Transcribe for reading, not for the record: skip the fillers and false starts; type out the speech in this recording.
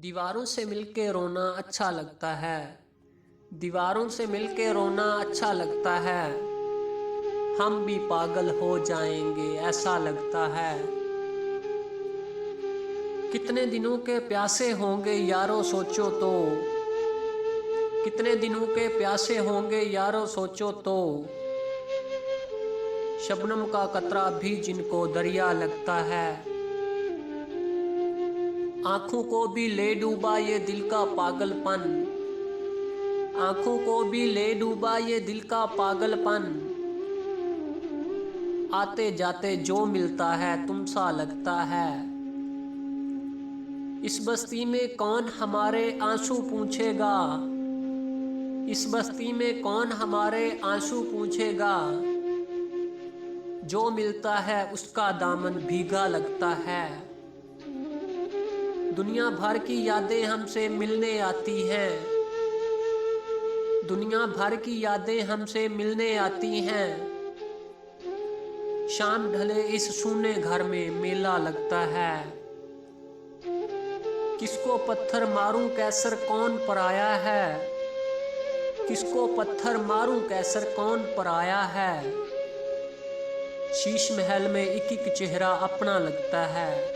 दीवारों से मिलके रोना अच्छा लगता है। दीवारों से मिलके रोना अच्छा लगता है। हम भी पागल हो जाएंगे ऐसा लगता है। कितने दिनों के प्यासे होंगे यारो सोचो तो। कितने दिनों के प्यासे होंगे यारो सोचो तो। शबनम का कतरा भी जिनको दरिया लगता है। आंखों को भी ले डूबा ये दिल का पागलपन। आंखों को भी ले डूबा ये दिल का पागलपन। आते जाते जो मिलता है तुम सा लगता है। इस बस्ती में कौन हमारे आंसू पूछेगा। इस बस्ती में कौन हमारे आंसू पूछेगा। जो मिलता है उसका दामन भीगा लगता है। दुनिया भर की यादें हमसे मिलने आती हैं। दुनिया भर की यादें हमसे मिलने आती हैं। शाम ढले इस सूने घर में मेला लगता है। किसको पत्थर मारूं कैसर कौन पराया है। किसको पत्थर मारूं कैसर कौन पराया है। शीश महल में एक एक चेहरा अपना लगता है।